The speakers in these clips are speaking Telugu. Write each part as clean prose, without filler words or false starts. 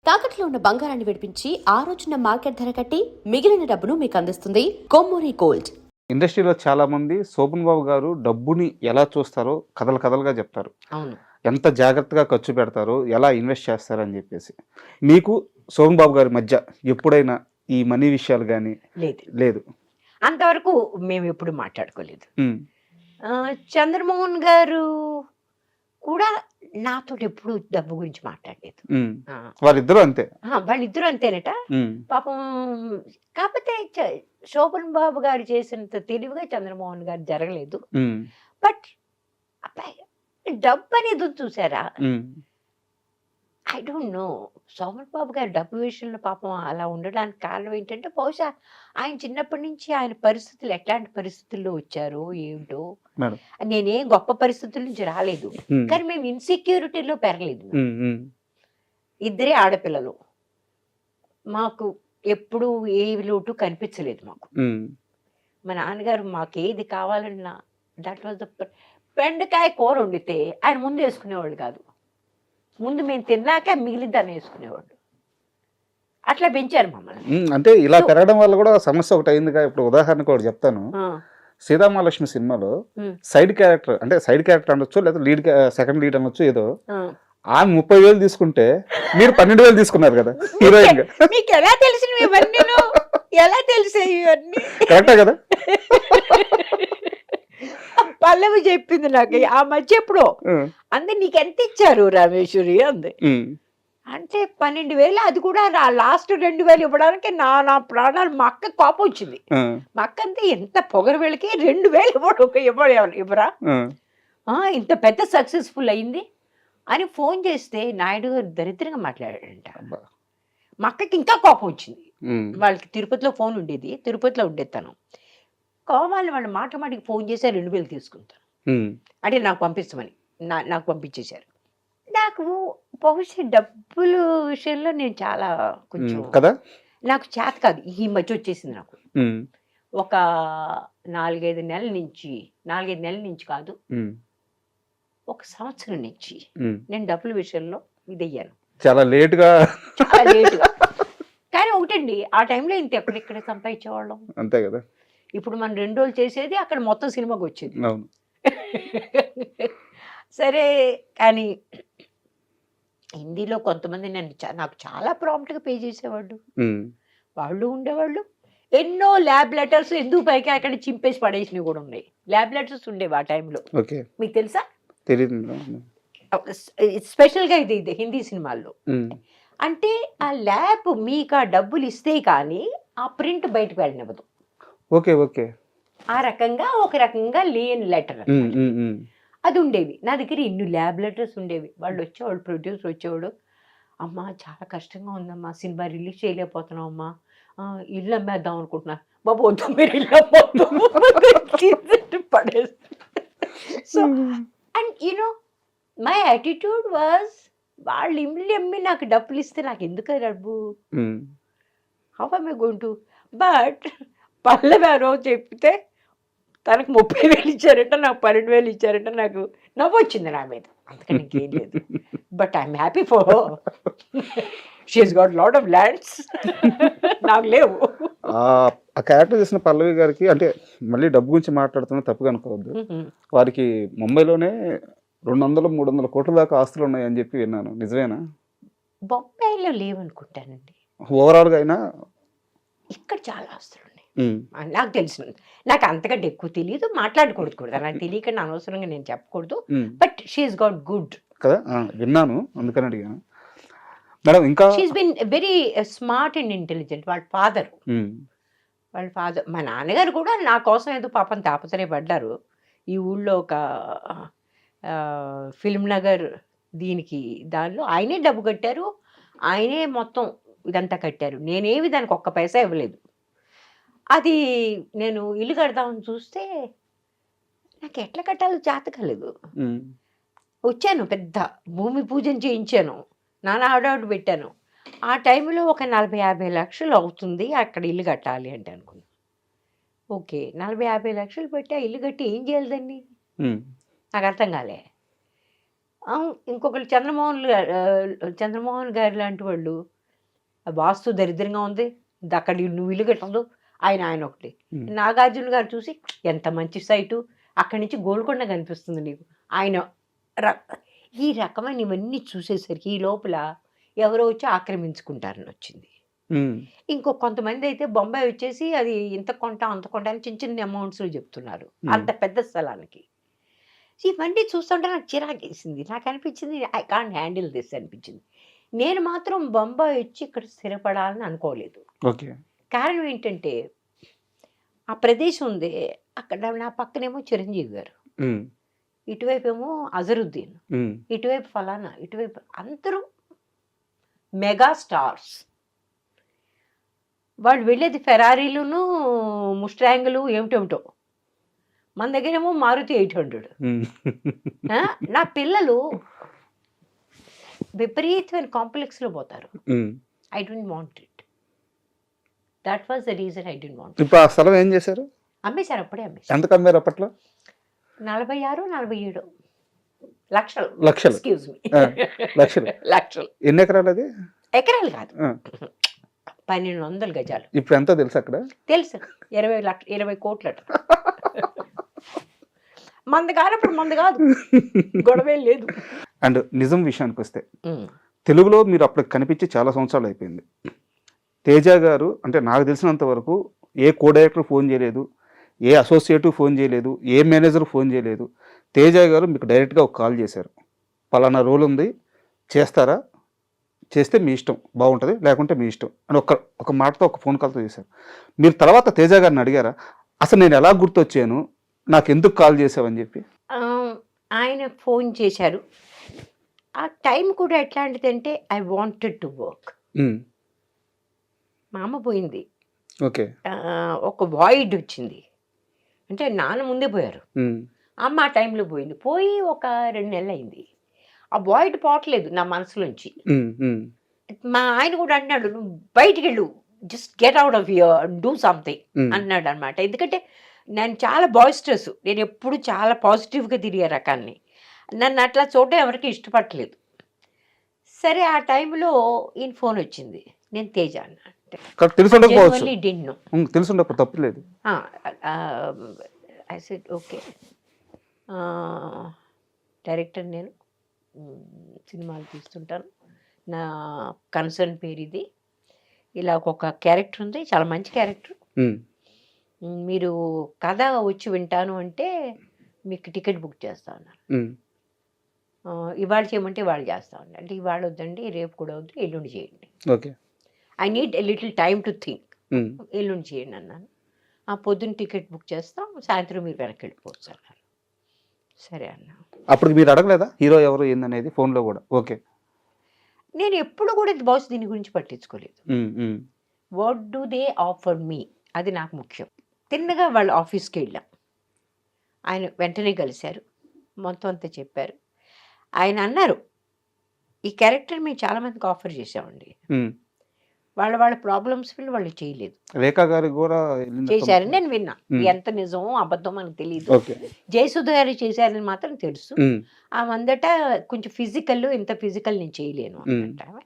తాకట్లో ఉన్న బంగారాన్ని విడిపించి ఆ రోజున మార్కెట్ ధర కట్టి మిగిలిన డబ్బును మీకు అందిస్తుంది కొమ్మూరి గోల్డ్. ఇండస్ట్రీలో చాలా మంది శోభన్ బాబు గారు డబ్బుని ఎలా చూస్తారో కథలు కథలుగా చెప్తారు. అవును. ఎంత జాగ్రత్తగా ఖర్చు పెడతారో, ఎలా ఇన్వెస్ట్ చేస్తారని చెప్పేసి. మీకు శోభన్ బాబు గారి మధ్య ఎప్పుడైనా ఈ మనీ విషయాలు కానీ లేదు, లేదు? అంతవరకు మేము ఎప్పుడు మాట్లాడుకోలేదు. ఉమ్, చంద్రమోహన్ గారు కూడా నాతో ఎప్పుడు డబ్బు గురించి మాట్లాడలేదు. ఉమ్. వారిద్దరూ అంతే. వాళ్ళిద్దరూ అంతేనట ఉమ్, పాపం. కాకపోతే శోభన్ బాబు గారు చేసినంత తెలివిగా చంద్రమోహన్ గారు జరగలేదు. ఉమ్, బట్ అబ్బాయి డబ్బు అనేది చూసారా, ఉమ్, ఐ డోంట్ నో. శోభన్ బాబు గారు డబ్బు విషయంలో పాపం అలా ఉండడానికి కారణం ఏంటంటే బహుశా ఆయన చిన్నప్పటి నుంచి ఆయన పరిస్థితులు ఎట్లాంటి పరిస్థితుల్లో వచ్చారో ఏమిటో. మేడం. నేనేం గొప్ప పరిస్థితుల నుంచి రాలేదు, ఉమ్, కానీ మేము ఇన్సెక్యూరిటీలో పెరగలేదు. ఉమ్, ఉమ్, ఇద్దరే ఆడపిల్లలు, మాకు ఎప్పుడు ఏ లోటు కనిపించలేదు మాకు. ఉమ్, మా నాన్నగారు మాకు ఏది కావాలన్నా దట్ వాజ్ ద బెండకాయ కూర వండితే ఆయన ముందు వేసుకునేవాళ్ళు కాదు, ముందు మేము తిన్నాక మిగిలిందని వేసుకునేవాళ్ళు. అట్లా పెంచారు మమ్మల్ని. ఉమ్. అంటే ఇలా పెరగడం వల్ల కూడా సమస్య ఒకటి అయిందిగా. ఇప్పుడు ఉదాహరణకు ఒకటి చెప్తాను. సీతామహాలక్ష్మి సినిమాలో సైడ్ క్యారెక్టర్, అంటే సైడ్ క్యారెక్టర్ అనొచ్చు, లేదా లీడ్ సెకండ్ లీడ్ అనొచ్చు, ఏదో ఆమె 30,000 తీసుకుంటే మీరు 12,000 తీసుకున్నారు కదా హీరోయిన్ గా. మీకు ఎలా తెలిసినవి ఇవన్నీ? ఎలా తెలిసాయి ఇవన్నీ? కరెక్టే కదా. పల్లవి చెప్పింది నాకు ఆ మధ్య ఎప్పుడో. అందే నీకు ఎంత ఇచ్చారు రామేశ్వరి అంది. అంటే 12,000. అది కూడా నా లాస్ట్ 2,000 ఇవ్వడానికి నా ప్రాణాలు. మా అక్క కోపం వచ్చింది. మా అక్క అంతే, ఎంత పొగరు వీళ్ళకి 2,000 ఇవ్వరా, ఇంత పెద్ద సక్సెస్ఫుల్ అయింది అని ఫోన్ చేస్తే నాయుడు గారు దరిద్రంగా మాట్లాడాడంట. మా అక్కకి ఇంకా కోపం వచ్చింది. వాళ్ళకి తిరుపతిలో ఫోన్ ఉండేది, తిరుపతిలో ఉండేది తను. కావాలి వాళ్ళు మాట మాటికి ఫోన్ చేసి 2,000 తీసుకుంటాను అంటే నాకు పంపిస్తామని నాకు పంపించేశారు. నాకు బహుశా డబ్బుల విషయంలో నేను చాలా కొంచెం కదా, నాకు చేత కాదు. ఈ మధ్య వచ్చేసింది నాకు. ఒక 4-5 నెలల నుంచి కాదు, ఒక సంవత్సరం నుంచి నేను డబ్బుల విషయంలో ఇదయ్యాను. చాలా లేటుగా. కానీ ఒకటండి, ఆ టైంలో ఇంత ఎక్కడిక్కడ సంపాదించేవాళ్ళం. అంతే కదా. ఇప్పుడు మనం 2 రోజులు చేసేది అక్కడ మొత్తం సినిమాకి వచ్చేది. అవును. సరే, కానీ హిందీలో కొంతమంది నాకు చాలా ప్రాంప్ట్గా పే చేసేవాళ్ళు. వాళ్ళు ఉండేవాళ్ళు. ఎన్నో ల్యాబ్ లెటర్స్ ఎందుకు పైకి అక్కడ చింపేసి పడేసినవి కూడా ఉన్నాయి. ల్యాబ్ లెటర్స్ ఉండేవి ఆ టైంలో. మీకు తెలుసా? తెలియదు. స్పెషల్గా ఇది హిందీ సినిమాల్లో. అంటే ఆ ల్యాబ్ మీకు ఆ డబ్బులు ఇస్తే కానీ ఆ ప్రింట్ బయటకు వెళ్ళనివ్వదు. Okay okay. ఆ రకంగా ఒక రకంగా లేని లెటర్ అది ఉండేవి. నా దగ్గర ఇన్ని ల్యాబ్ లెటర్స్ ఉండేవి. వాళ్ళు వచ్చేవాడు, ప్రొడ్యూసర్ వచ్చేవాడు, అమ్మా చాలా కష్టంగా ఉందమ్మా, సినిమా రిలీజ్ చేయలేకపోతున్నాం అమ్మా, ఇల్లు అమ్మేద్దాం అనుకుంటున్నా. బాబు వద్దు, మీరు ఇల్లు అమ్మొద్దు, పడేస్తా. So and you know my attitude was, వాళ్ళు ఇల్లు అమ్మి నాకు డబ్బులు ఇస్తే నాకు ఎందుకు డబ్బు, how am I going to? But Pallavi ఆ రోజు చెప్తే తనకు 30,000 ఇచ్చారంట, నాకు 12,000 ఇచ్చారంట. నాకు నవ్వు వచ్చింది నా మీద, అందుకని ఇంకేం లేదు. But I'm happy for she has got lot of lands, నాకు లేవు. ఆ క్యారెక్టర్ చేసిన పల్లవి గారికి, అంటే మళ్ళీ డబ్బు గురించి మాట్లాడుతున్నా తప్పుగా అనుకోవద్దు, వారికి ముంబైలోనే 200-300 కోట్ల దాకా ఆస్తులు ఉన్నాయని చెప్పి విన్నాను. నిజమేనా? బొంబాయిలో లేవనుకుంటానండి. ఓవరాల్గా అయినా ఇక్కడ చాలా ఆస్తులు ఉన్నాయి నాకు తెలిసిన. నాకు అంతకంటే ఎక్కువ తెలియదు, మాట్లాడకూడదు కూడా, నాకు తెలియకుండా అనవసరంగా నేను చెప్పకూడదు. బట్ షీఈస్ గాట్ గుడ్ కదా, విన్నాను, అందుకని అడిగాను మేడం. ఇంకా she's been very smart and intelligent. వాళ్ళ ఫాదర్ మా నాన్నగారు కూడా నా కోసం ఏదో పాపం తాపత్రయపడ్డారు. ఈ ఊళ్ళో ఒక ఫిల్మ్ నగర్ దానిలో ఆయనే డబ్బు కట్టారు, ఆయనే మొత్తం ఇదంతా కట్టారు. నేనేమి దానికి ఒక్క పైసా ఇవ్వలేదు. అది నేను ఇల్లు కడదామని చూస్తే నాకు ఎట్లా కట్టాలో చేత కాలేదు. వచ్చాను, పెద్ద భూమి పూజన చేయించాను, నానా ఆడాడు పెట్టాను. ఆ టైంలో ఒక 40-50 లక్షలు అవుతుంది అక్కడ ఇల్లు కట్టాలి అంటే అనుకున్నాను. ఓకే, 40-50 లక్షలు పెట్టి ఆ ఇల్లు కట్టి ఏం చేయాలి దాన్ని, నాకు అర్థం కాలే. ఇంకొకరు చంద్రమోహన్ గారు లాంటి వాళ్ళు ఆ వాస్తు దరిద్రంగా ఉంది, అక్కడ నువ్వు ఇల్లు కట్టదు, ఆయన ఒకటి. నాగార్జున గారు చూసి ఎంత మంచి సైటు, అక్కడి నుంచి గోల్కొండ కనిపిస్తుంది నీకు, ఆయన ఈ రకమైన ఇవన్నీ చూసేసరికి ఈ లోపల ఎవరో వచ్చి ఆక్రమించుకుంటారని వచ్చింది. కొంతమంది అయితే బొంబాయి వచ్చేసి అది ఇంత కొంట అంత కొంట అని చిన్న చిన్న అమౌంట్స్లో చెప్తున్నారు అంత పెద్ద స్థలానికి. ఇవన్నీ చూస్తుంటే నాకు చిరాకేసింది. నాకు అనిపించింది ఐ కాంట్ హ్యాండిల్ దిస్ అనిపించింది. నేను మాత్రం బొంబాయి వచ్చి ఇక్కడ స్థిరపడాలని అనుకోలేదు. కారణం ఏంటంటే ఆ ప్రదేశం ఉంది, అక్కడ నా పక్కనేమో చిరంజీవి గారు, ఇటువైపు ఏమో అజరుద్దీన్, ఇటువైపు ఫలానా, ఇటువైపు అందరూ మెగా స్టార్స్. వాళ్ళు వెళ్ళేది ఫెరారీలును ముస్టాంగులు ఏమిటేమిటో, మన దగ్గరేమో మారుతి 800. నా పిల్లలు విపరీతమైన కాంప్లెక్స్లో పోతారు. I don't want it. That was the reason I don't want. ఇప్పుడు ఆ స్థలం ఏం చేశారు? అమ్మేశారు, అప్పుడే అమ్మేశారు. ఎంత కమ్మారు అప్పట్లో? 46-47 లక్షలు. ఎక్స్క్యూజ్ మీ, లక్షలు. ఎన్ని ఎకరాలు అది? ఎకరాలు కాదు, 1200 గజాలు. ఇప్పుడు ఎంత తెలుసు అక్కడ? తెలుసు, 20 కోట్లట. మంది కానప్పుడు మంది కాదు, గొడవే లేదు. అండ్ నిజం విషయానికి వస్తే తెలుగులో మీరు అప్పుడు కనిపించి చాలా సంవత్సరాలు అయిపోయింది. తేజ గారు అంటే నాకు తెలిసినంత వరకు ఏ కో డైరెక్టర్ ఫోన్ చేయలేదు, ఏ అసోసియేటివ్ ఫోన్ చేయలేదు, ఏ మేనేజర్ ఫోన్ చేయలేదు. తేజ గారు మీకు డైరెక్ట్గా ఒక కాల్ చేశారు, పలానా రోల్ ఉంది చేస్తారా, చేస్తే మీ ఇష్టం, బాగుంటుంది, లేకుంటే మీ ఇష్టం అని ఒక మాటతో ఒక ఫోన్ కాల్తో చేశారు. మీరు తర్వాత తేజ గారిని అడిగారా అసలు నేను ఎలా గుర్తొచ్చాను, నాకు ఎందుకు కాల్ చేసావని చెప్పి? ఆయన ఫోన్ చేశారు. ఆ టైం కూడా ఎట్లాంటిదంటే ఐ వాంటెడ్ టు వర్క్. మా అమ్మ పోయింది, ఓకే, ఒక వాయిడ్ వచ్చింది. అంటే నాన్న ముందే పోయారు, అమ్మ ఆ టైంలో పోయింది. పోయి ఒక 2 నెలలు అయింది. ఆ వాయిడ్ పోవట్లేదు నా మనసులోంచి. మా ఆయన కూడా అన్నాడు, నువ్వు బయటికి వెళ్ళు, just get out of here, do something అన్నాడు అనమాట. ఎందుకంటే నేను చాలా బాయిస్టర్స్, నేను ఎప్పుడు చాలా పాజిటివ్గా తిరిగే రకాన్ని, నన్ను అట్లా చూడడం ఎవరికి ఇష్టపడలేదు. సరే ఆ టైంలో ఈయన ఫోన్ వచ్చింది, నేను తేజ అన్న. తెలుసుండకపోతే తప్పలేదు. ఐ సెడ్ ఓకే, డైరెక్టర్ నేను, సినిమాలు తీస్తుంటాను, నా కన్సర్న్ పేరు ఇది, ఇలా ఒక క్యారెక్టర్ ఉంది, చాలా మంచి క్యారెక్టర్, మీరు కథ వచ్చి వింటాను అంటే మీకు టికెట్ బుక్ చేస్తా ఉన్నారు, ఇవాళ చేయమంటే ఇవాళ చేస్తా ఉన్నారు. అంటే ఇవాళ వద్దండి, రేపు కూడా వద్దు, ఎల్లుండి చేయండి, okay, I need a little time to think, ఎల్లుండి చేయండి అన్నాను. ఆ పొద్దున్న టికెట్ బుక్ చేస్తాం, సాయంత్రం మీరు వెనక్కి వెళ్ళిపోవచ్చు అన్నారు. సరే అన్నా. అప్పుడు మీరు అడగలేదా హీరో ఎవరు ఏందనేది ఫోన్లో కూడా? ఓకే, నేను ఎప్పుడు కూడా బహుశా దీని గురించి పట్టించుకోలేదు. వాట్ డూ దే ఆఫర్ మీ, అది నాకు ముఖ్యం. తిన్నగా వాళ్ళ ఆఫీస్కి వెళ్ళాం, ఆయన వెంటనే కలిశారు, మొత్తం అంతా చెప్పారు. ఆయన అన్నారు, ఈ క్యారెక్టర్ మేము చాలామందికి ఆఫర్ చేసామండి, వాళ్ళ ప్రాబ్లమ్స్ వాళ్ళు చేయలేదు. రేఖా గారు కూడా చేశారని నేను విన్నా, ఎంత నిజమో అబద్ధం మనకు తెలియదు. జయసుధ గారు చేశారని మాత్రం తెలుసు. ఆ మందట కొంచెం ఫిజికల్, ఇంత ఫిజికల్ నేను చేయలేను అన్నట్టు.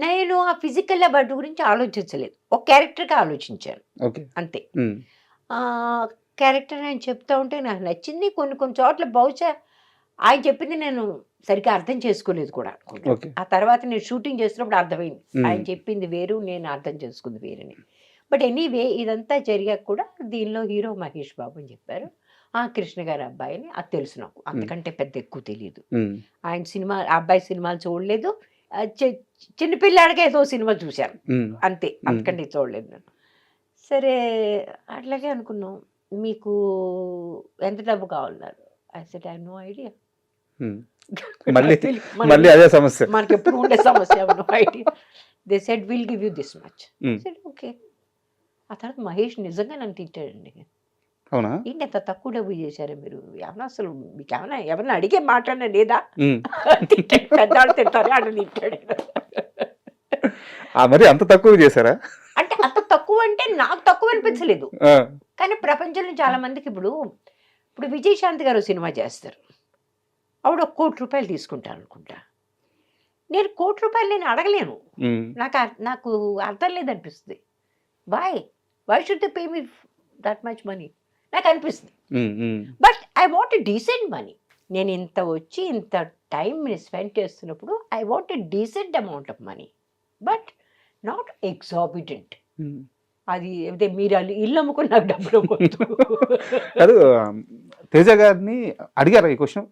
నేను ఆ ఫిజికల్ బట్ గురించి ఆలోచించలేదు, ఒక క్యారెక్టర్గా ఆలోచించాను అంతే. క్యారెక్టర్ ఆయన చెప్తా ఉంటే నాకు నచ్చింది. కొన్ని చోట్ల బహుశా ఆయన చెప్పింది నేను సరిగ్గా అర్థం చేసుకోలేదు కూడా. ఆ తర్వాత నేను షూటింగ్ చేస్తున్నప్పుడు అర్థమైంది, ఆయన చెప్పింది వేరు, నేను అర్థం చేసుకుంది వేరని. బట్ ఎనీవే ఇదంతా జరిగాక కూడా దీనిలో హీరో మహేష్ బాబు అని చెప్పారు. కృష్ణ గారి అబ్బాయిని, అది తెలుసు నాకు, అంతకంటే పెద్ద ఎక్కువ తెలియదు. ఆయన సినిమా, అబ్బాయి సినిమాలు చూడలేదు, చిన్నపిల్లాడిగా ఏదో సినిమా చూశాను అంతే, అంతకంటే చూడలేదు నేను. సరే అట్లాగే అనుకున్నాం. మీకు ఎంత డబ్బు కావాలన్నారు? I said I have no idea. మళ్ళీ అదే సమస్య, మనకి ఎప్పుడు ఉండే సమస్య, no idea. They said will give you this much. Said okay. ఆ తర్వాత మహేష్ నిజంగా నన్ను తిట్టాడండి. అవునా? ఏంటి అంత తక్కువ డబ్బు చేశారా మీరు, ఏమన్నా అసలు మీకు ఏమన్నా ఎవరన్నా అడిగే మాట్లాడినా లేదా, పెద్దవాళ్ళు తింటారే అని తిట్టాడు. మరి అంత తక్కువ చేశారా? అంటే అంత తక్కువ అంటే నాకు తక్కువ అనిపించలేదు, కానీ ప్రపంచంలో చాలా మందికి ఇప్పుడు విజయశాంతి గారు సినిమా చేస్తారు, ఆవిడ ₹1,00,00,000 తీసుకుంటాను అనుకుంటా. నేను ₹1,00,00,000 నేను అడగలేను. నాకు అర్థం లేదనిపిస్తుంది. Why should they pay me that much money నాకు అనిపిస్తుంది. But I want a decent money. నేను ఇంత వచ్చి ఇంత టైం స్పెండ్ చేస్తున్నప్పుడు I want a decent amount of money, but not exorbitant. అది అదే మీరు ఇల్లు అమ్ముకుని నాకు డబ్బులు వద్దు. కాదు, తేజ గారిని అడిగారా ఈ క్వశ్చన్?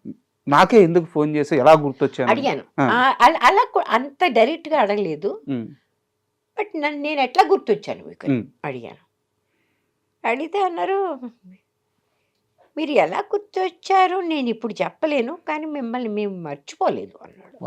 నాకే ఎందుకు ఫోన్ చేసి ఎలా గుర్తొచ్చాను అడిగాను. అలా అంత డైరెక్ట్గా అడగలేదు, బట్ నేను ఎట్లా గుర్తొచ్చాను మీకు అడిగాను. అడిగితే అన్నారు, మీరు ఎలా గుర్తొచ్చారు నేను ఇప్పుడు చెప్పలేను, కానీ మిమ్మల్ని మేము మర్చిపోలేదు అన్నాడు.